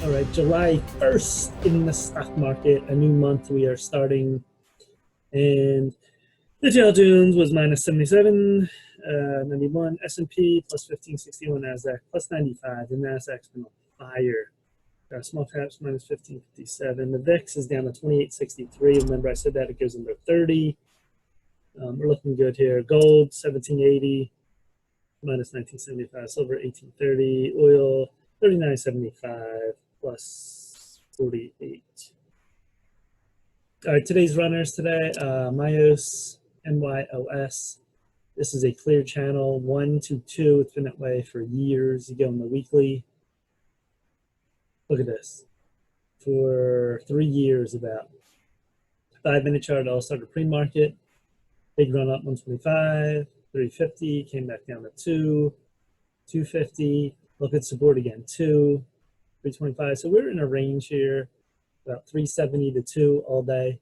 All right, July 1st in the stock market, a new month we are starting, and the Dow Jones was minus 77, 91, S&P plus 1561, NASDAQ plus 95, the NASDAQ's been on fire. Small caps minus 1557, the VIX is down to 2863, remember I said that it goes under 30. We're looking good here. Gold 1780, minus 1975, silver 1830, oil 39.75 plus 48. All right, today's runners today, MYOS, MYOS. This is a clear channel, 1 to 2. It's been that way for years. You go on the weekly. Look at this. For 3 years about. 5-minute chart all started pre-market. Big run up 125, 350, came back down to 2, 250. Look at support again, 2, 325. So we're in a range here, about 370 to 2 all day.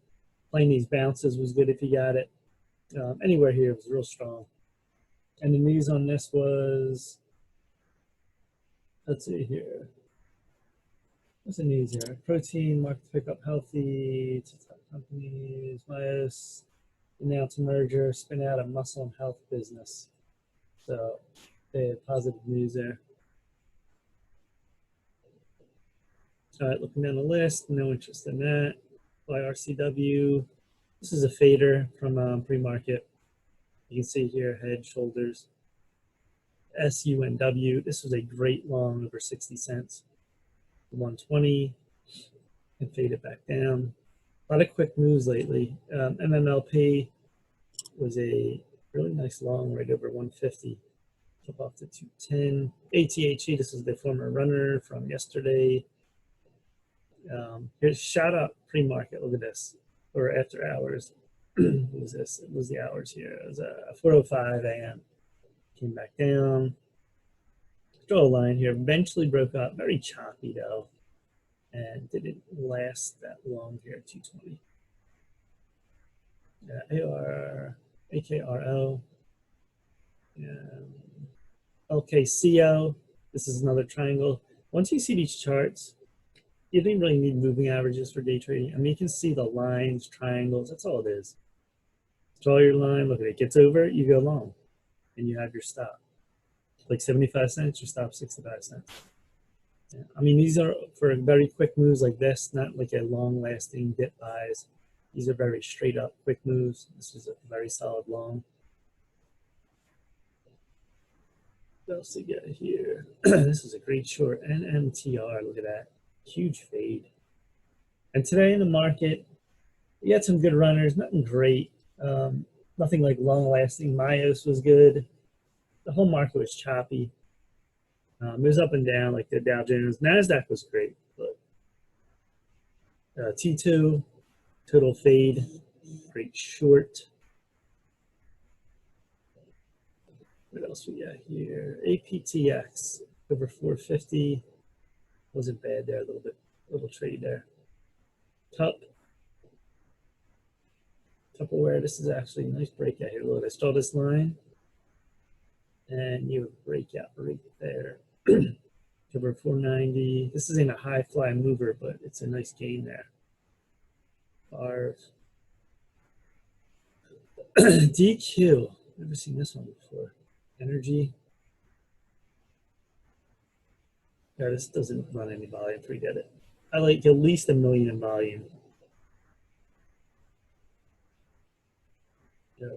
Playing these bounces was good if you got it. Anywhere here was real strong. And the news on this was, let's see here. What's the news here? Protein, market to pick up healthy, top companies, MYOS, announced merger, spin out a muscle and health business. So they had positive news there. All right, looking down the list, no interest in that. YRCW, this is a fader from pre-market. You can see here, head, shoulders. SUNW, this was a great long over 60 cents. 120, and fade it back down. A lot of quick moves lately. MMLP was a really nice long right over 150. Up off to 210. ATHE, this is the former runner from yesterday. Here's shot up pre-market. Look at this. Or after hours. What was this? It was the hours here. It was 4:05 a.m. Came back down. Draw a line here. Eventually broke up. Very choppy though. And didn't last that long here, 220. AKRO, LKCO. This is another triangle. Once you see these charts, you don't really need moving averages for day trading. I mean, you can see the lines, triangles, that's all it is. Draw your line, look at it, gets over it, you go long, and you have your stop. Like 75 cents, your stop 65 cents. Yeah. I mean, these are for very quick moves like this, not like a long-lasting dip buys. These are very straight up quick moves. This is a very solid long. What else we got here? This is a great short. NMTR, look at that. Huge fade. And today in the market, you had some good runners, nothing great. Nothing like long-lasting. MYOS was good. The whole market was choppy. It was up and down like the Dow Jones. NASDAQ was great, but T2, total fade, great short. What else we got here? APTX, over 450. Wasn't bad there, a little trade there. Tupperware, this is actually a nice breakout here. Look, I saw this line, and you would break out right there. Over 490. This isn't a high fly mover, but it's a nice gain there. Bars. DQ. Never seen this one before. Energy. Yeah, this doesn't run any volume. Forget it. I like at least 1 million in volume.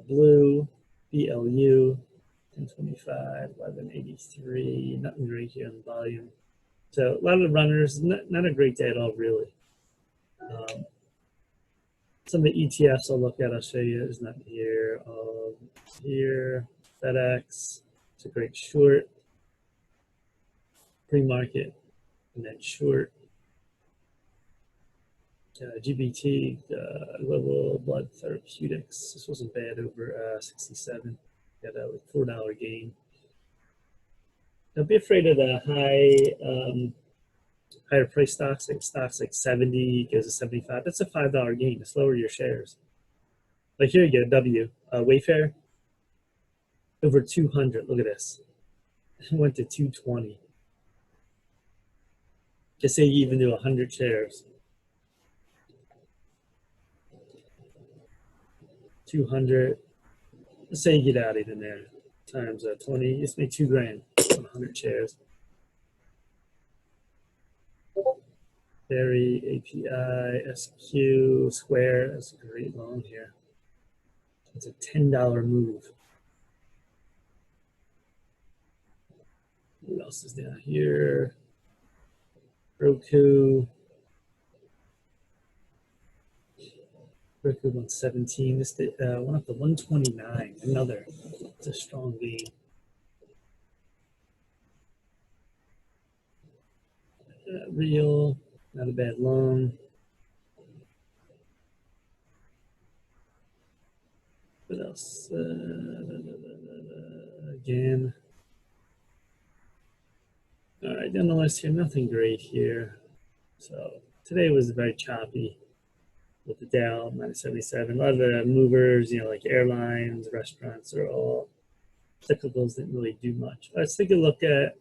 Blue. BLU. 1025, 1183, nothing great here in volume. So a lot of the runners, not a great day at all, really. Some of the ETFs I'll look at, I'll show you. There's nothing here. Here, FedEx, it's a great short. Pre-market, and then short. GBT, Global Blood Therapeutics. This wasn't bad over 67. Got a $4 gain. Don't be afraid of the higher price stocks like 70 goes to 75. That's a $5 gain. Just lower your shares. Like here you go, W, Wayfair, over 200. Look at this. It went to 220. Just say you even do 100 shares. 200. Let's say you get out even there. Times 20. Just make $2 grand on 100 shares. Berry, API, SQ, Square. That's a great long here. It's a $10 move. What else is down here? Roku. Roku 117. This went up to 129. Another. It's a strong gain. Real. Not a bad long. What else? Again. All right, down the list here, nothing great here. So today was very choppy with the Dow -77. A lot of the movers, you know, like airlines, restaurants, are all cyclicals, didn't really do much. Let's take a look at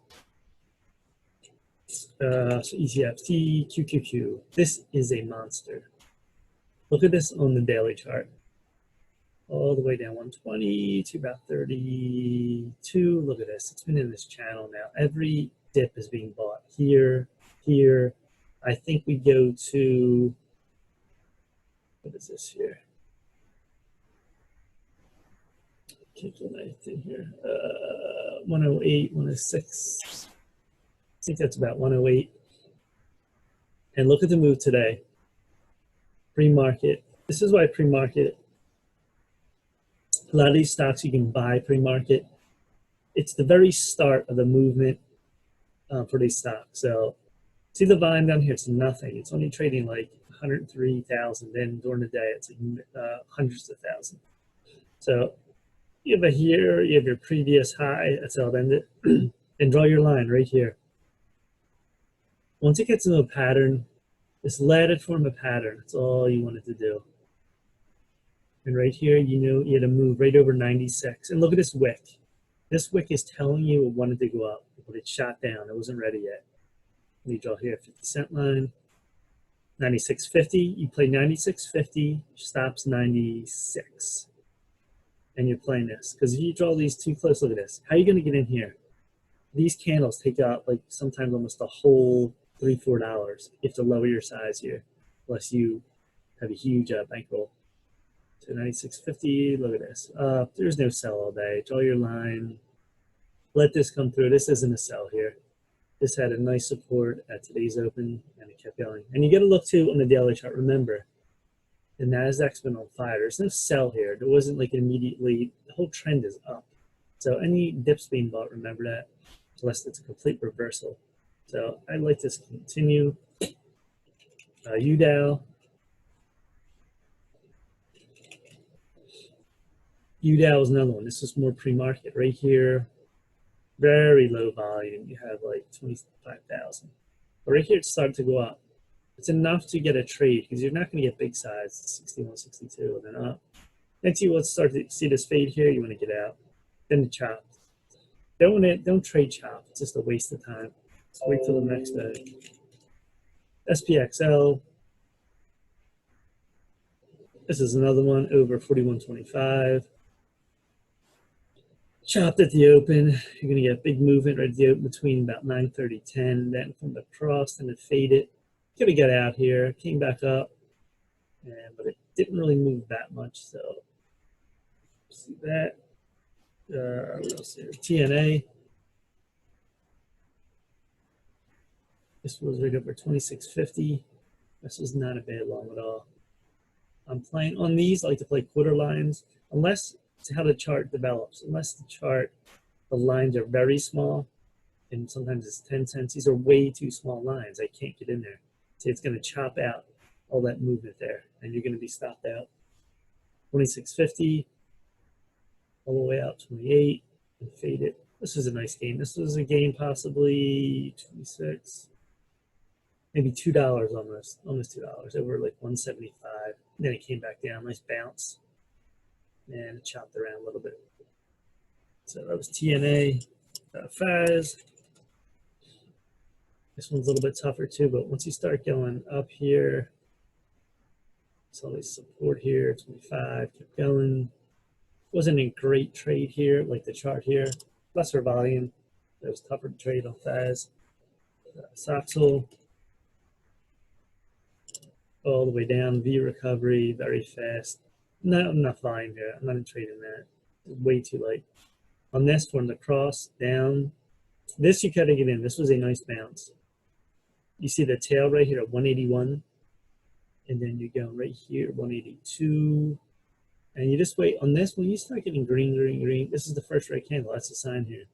so ETFs, TQQQ. This is a monster. Look at this on the daily chart. All the way down 120 to about 32. Look at this. It's been in this channel now. Every dip is being bought here, here. I think we go to, what is this here? Can't get anything here. 108, 106. I think that's about 108. And look at the move today. Pre-market. This is why pre-market, a lot of these stocks you can buy pre-market. It's the very start of the movement for these stocks. So see the volume down here, it's nothing. It's only trading like 103,000. Then during the day, it's like hundreds of thousands. So you have a here, you have your previous high, that's how it ended. And draw your line right here. Once it gets into a pattern, just let it form a pattern. That's all you wanted to do. And right here, you know, you had to move right over 96. And look at this wick. This wick is telling you it wanted to go up, but it shot down. It wasn't ready yet. You draw here, 50-cent line, 96.50. You play 96.50, stops 96. And you're playing this. Because if you draw these too close, look at this. How are you going to get in here? These candles take out like sometimes almost a whole $3-4. You have to lower your size here, unless you have a huge bankroll. So 96.50, look at this. There's no sell all day. Draw your line. Let this come through. This isn't a sell here. This had a nice support at today's open, and it kept going. And you got to look too on the daily chart. Remember, the NASDAQ's been on fire. There's no sell here. There wasn't like immediately, the whole trend is up. So any dips being bought, remember that, unless it's a complete reversal. So I'd like this to continue. UDAO. UDAO is another one. This is more pre-market right here. Very low volume. You have like 25,000. But right here, it started to go up. It's enough to get a trade because you're not going to get big size, 61, 62, and then up. Once you start to see this fade here, you want to get out. Then the chop. Don't trade chop. It's just a waste of time. Let's wait till the next day. SPXL. This is another one over 41.25. Chopped at the open. You're going to get a big movement right at the open between about 9:30, 10. Then from the cross, then it faded. Could have got out here. Came back up. But it didn't really move that much. So see that. What else here? TNA. This was right over 26.50. This is not a bad long at all. I'm playing on these. I like to play quarter lines, unless it's how the chart develops. Unless the chart, the lines are very small, and sometimes it's 10 cents. These are way too small lines. I can't get in there. So it's going to chop out all that movement there, and you're going to be stopped out. 26.50, all the way out 28, and fade it. This is a nice game. This was a game possibly 26. Maybe $2 almost $2. Over like 175. Then it came back down, nice bounce, and it chopped around a little bit. So that was TNA. FAS. This one's a little bit tougher too, but once you start going up here, it's always support here, 25, keep going. Wasn't a great trade here, like the chart here. Lesser volume. It was tougher to trade on FAS. Soxel, all the way down, V recovery, very fast. Not enough volume here. I'm not trading that. Way too light. On this one, the cross down. This you gotta get in. This was a nice bounce. You see the tail right here at 181, and then you go right here 182, and you just wait on this. When you start getting green, green, green, this is the first red candle. That's a sign here.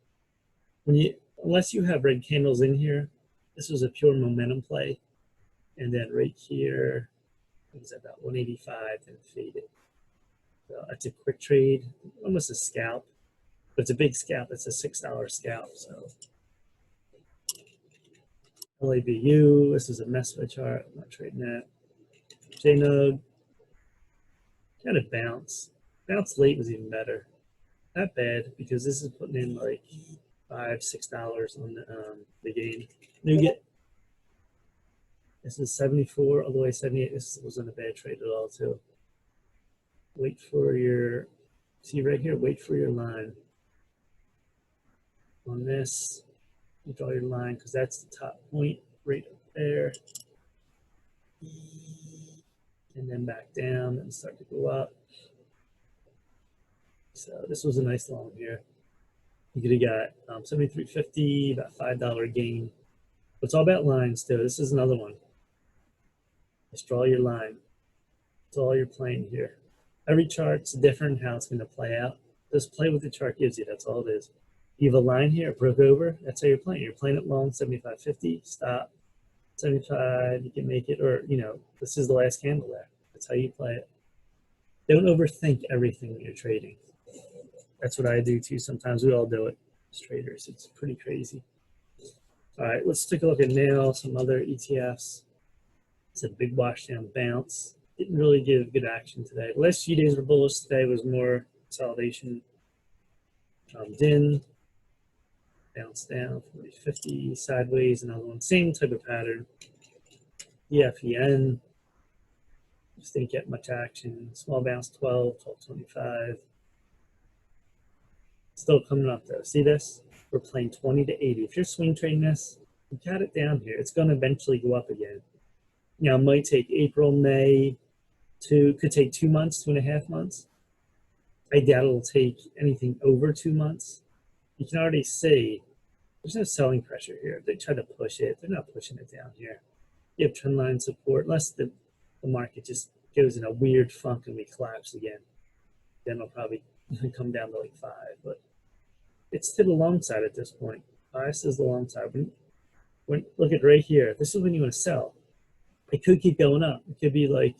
Unless you have red candles in here, this was a pure momentum play, and then right here, it was about 185 and faded. So that's a quick trade, almost a scalp, but it's a big scalp. It's a $6 scalp. So LABU, this is a MESFA chart. I'm not trading that. JNUG, kind of bounce. Bounce late was even better. Not bad, because this is putting in like $5, $6 on the gain. Nougat, this is 74 all the way 78. This wasn't a bad trade at all too. Wait for your, see right here, wait for your line. On this, you draw your line because that's the top point right up there. And then back down and start to go up. So this was a nice long here. You could have got 73.50, about $5 gain. But it's all about lines too. This is another one. Just draw your line. That's all you're playing here. Every chart's different how it's going to play out. Just play what the chart gives you. That's all it is. You have a line here, it broke over. That's how you're playing. You're playing it long, 75.50, stop. 75, you can make it, or, you know, this is the last candle there. That's how you play it. Don't overthink everything when you're trading. That's what I do too. Sometimes we all do it as traders. It's pretty crazy. All right, let's take a look at now some other ETFs. It's a big wash down bounce. Didn't really give good action today. The last few days were bullish. Today was more consolidation. DIN, bounce down, 40.50, sideways, another one. Same type of pattern. EFEN, just didn't get much action. Small bounce, 12, 12.25. Still coming up though. See this? We're playing 20 to 80. If you're swing trading this, you got it down here. It's going to eventually go up again. You know, it might take April, May, could take 2 months, 2.5 months. I doubt it'll take anything over 2 months. You can already see there's no selling pressure here. They try to push it. They're not pushing it down here. You have trend line support, unless the market just goes in a weird funk and we collapse again. Then it'll probably come down to like 5. But it's to the long side at this point. Bias is the long side. Look at right here. This is when you want to sell. It could keep going up. It could be like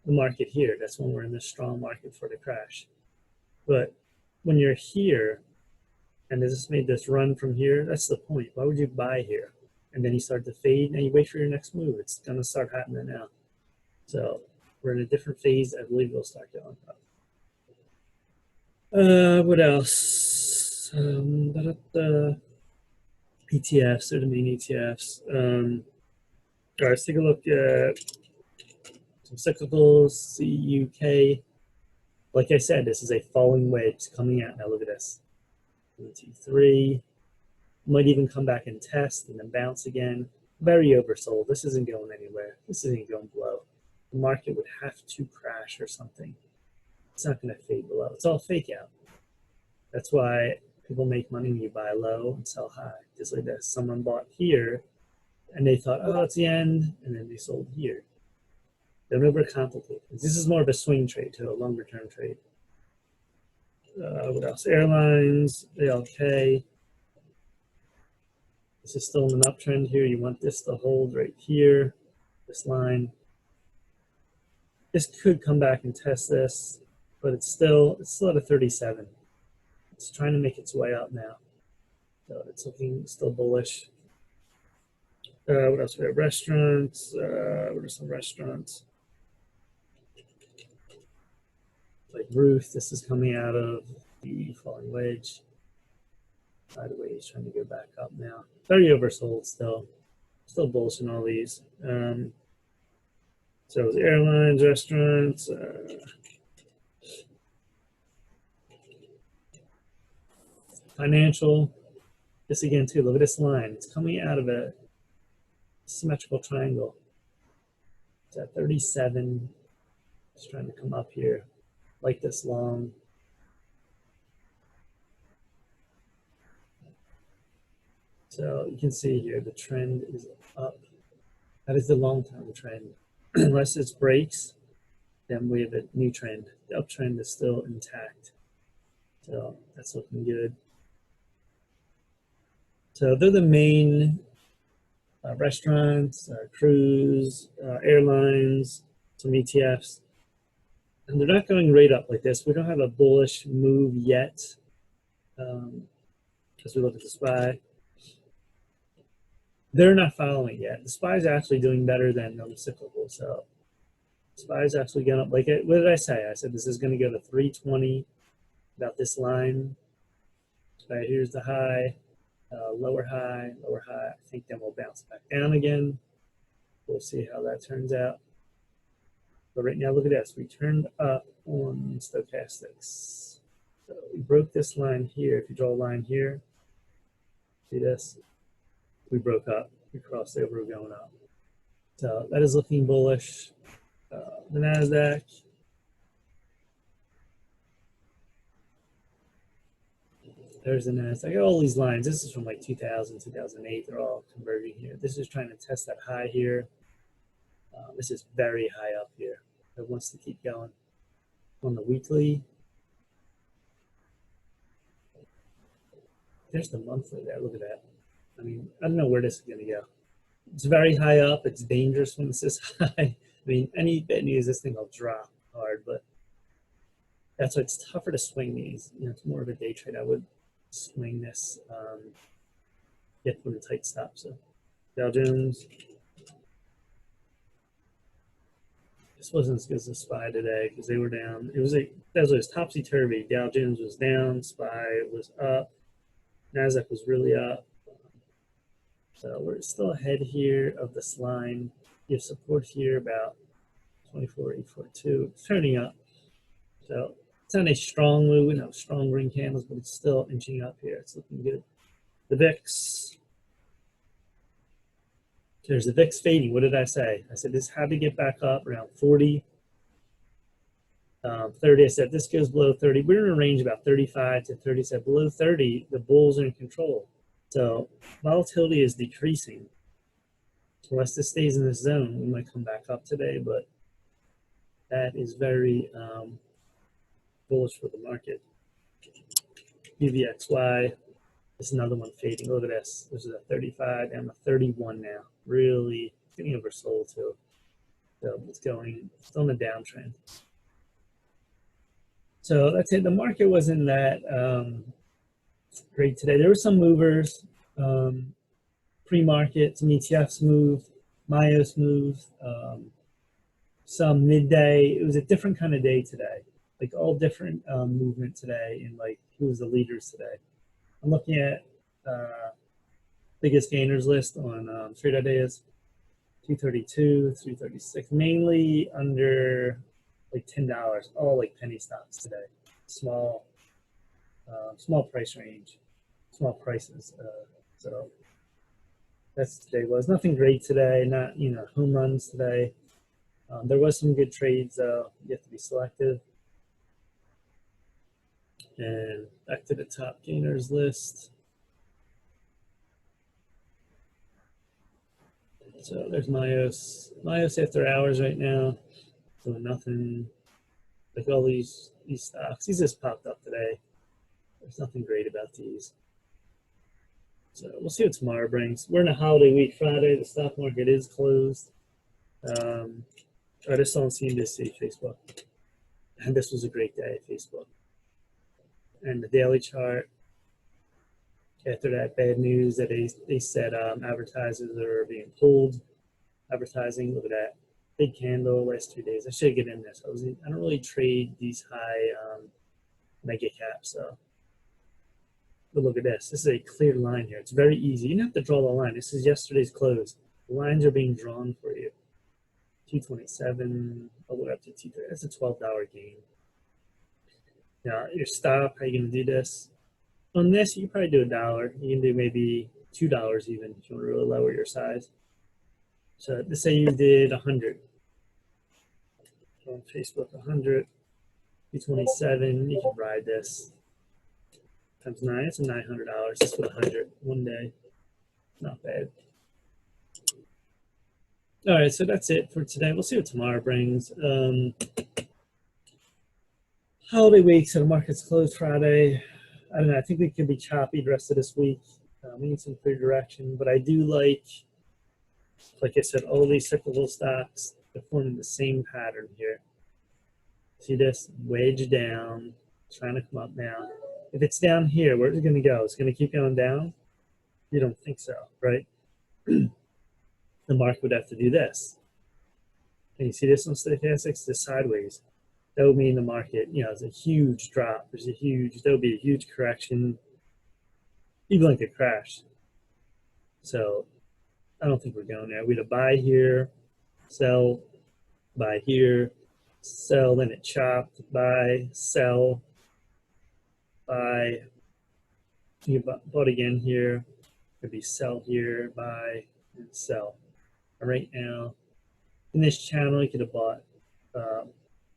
the market here. That's when we're in this strong market for the crash. But when you're here, and they just made this run from here, that's the point. Why would you buy here? And then you start to fade, and you wait for your next move. It's going to start happening now. So we're in a different phase. I believe we'll start going up. What else? ETFs are the main ETFs. All right, let's take a look at some cyclicals, CUK. Like I said, this is a falling wedge coming out. Now look at this. 1, 2, 3. Might even come back and test and then bounce again. Very oversold. This isn't going anywhere. This isn't going below. The market would have to crash or something. It's not going to fade below. It's all fake out. That's why people make money when you buy low and sell high. Just like this. Someone bought here and they thought, oh, it's the end, and then they sold here. Don't overcomplicate. This is more of a swing trade to a longer term trade. What else? Airlines, ALK. This is still in an uptrend here. You want this to hold right here, this line. This could come back and test this, but it's still at a 37. It's trying to make its way up now. So it's looking still bullish. What else? We have restaurants. What are some restaurants? Like Ruth, this is coming out of the falling wedge. By the way, he's trying to go back up now. 30 oversold still. Still bullish in all these. So it was airlines, restaurants, financial. This again too, look at this line. It's coming out of a symmetrical triangle. It's at 37. It's trying to come up here like this long. So you can see here the trend is up. That is the long-term trend. Unless it breaks, then we have a new trend. The uptrend is still intact. So that's looking good. So they're the main restaurants, cruise, airlines, some ETFs. And they're not going right up like this. We don't have a bullish move yet as we look at the SPY. They're not following yet. The SPY is actually doing better than the cyclical. So SPY is actually going up. Like, what did I say? I said this is going to go to 320, about this line. Right, here's the high, lower high, lower high. I think then we'll bounce back down again. We'll see how that turns out. But right now, look at this. We turned up on stochastics. So we broke this line here. If you draw a line here, see this? We broke up. We crossed over, we're going up. So that is looking bullish. The NASDAQ. There's the NASDAQ. All these lines. This is from like 2000, 2008. They're all converging here. This is trying to test that high here. This is very high up here. It wants to keep going. On the weekly, there's the monthly there. Look at that. I mean, I don't know where this is going to go. It's very high up. It's dangerous when it's this high. I mean, any bad news, this thing will drop hard, but that's why it's tougher to swing these. You know, it's more of a day trade. I would swing this, get from the tight stop. So Dow Jones. This wasn't as good as the SPY today because they were down. It was topsy-turvy. Dow Jones was down, SPY was up, NASDAQ was really up. So we're still ahead here of this line. You have support here about 24,842. It's turning up. So it's not a strong move. We don't have strong green candles, but it's still inching up here. It's looking good. The VIX. There's the VIX fading. What did I say? I said this had to get back up around 40, 30. I said this goes below 30. We're in a range about 35 to 30. So below 30, the bulls are in control. So volatility is decreasing. Unless this stays in this zone, we might come back up today, but that is very bullish for the market. UVXY is another one fading. Look at this. This is a 35 and a 31 now. Really getting oversold too. So it's going still in a downtrend. So that's it. The market wasn't that great today. There were some movers. Pre-market, some ETFs moved, MYOS moved, some midday. It was a different kind of day today, like all different movement today, and like who was the leaders today. I'm looking at biggest gainers list on Trade Ideas, 232, 336, mainly under like $10, all like penny stocks today. Small price range, small prices. So that's today was nothing great today. Not home runs today. There was some good trades though. You have to be selective. And back to the top gainers list. So there's MYOS. MYOS after hours right now. Doing nothing. Like all these stocks. These just popped up today. There's nothing great about these. So we'll see what tomorrow brings. We're in a holiday week. Friday, the stock market is closed. I just don't seem to see Facebook. And this was a great day at Facebook. And the daily chart, after that bad news that they said advertisers are being pulled. Advertising, look at that. Big candle last 2 days. I should get in this. I don't really trade these high mega caps. So But look at this. This is a clear line here. It's very easy. You don't have to draw the line. This is yesterday's close. The lines are being drawn for you. 227 all the way up to 230. That's a $12 gain. Now, your stop, how are you going to do this? On this, you can probably do $1. You can do maybe $2 even if you want to really lower your size. So let's say you did 100. On Facebook, 100, 227, you can ride this. Times 9, it's $900 just for the 100 one day. Not bad. All right, so that's it for today. We'll see what tomorrow brings. Holiday week, so the market's closed Friday. I don't know, I think we could be choppy the rest of this week. We need some clear direction, but I do like I said, all these cyclical stocks, they're forming the same pattern here. See this? Wedge down, trying to come up now. If it's down here, where's it going to go? It's going to keep going down? You don't think so, right? The market would have to do this. And you see this on stochastics? This sideways. That would mean the market, it's a huge drop. There would be a huge correction, even like a crash. So I don't think we're going there. We'd have buy here, sell, buy here, sell, then it chopped, buy, sell, buy. You bought again here. Could be sell here, buy, and sell. Right now, in this channel, you could have bought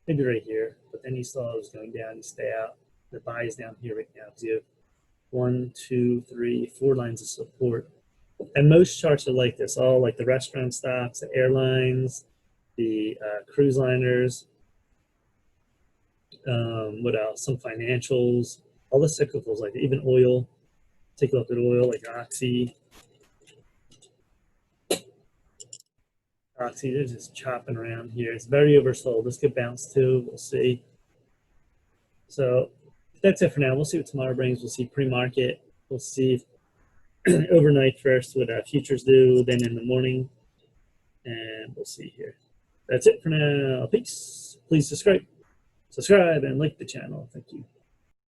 maybe right here, but then you saw it was going down. You stay out. The buy is down here right now because you have 1, 2, 3, 4 lines of support. And most charts are like this, all like the restaurant stocks, the airlines, the cruise liners, what else? Some financials, all the cyclicals, like even oil. Take a look at oil, like Oxy. They're just chopping around here. It's very oversold. This could bounce too. We'll see. So that's it for now. We'll see what tomorrow brings. We'll see pre-market. We'll see overnight first what futures do, then in the morning, and we'll see here. That's it for now. Peace. Please subscribe and like the channel. Thank you.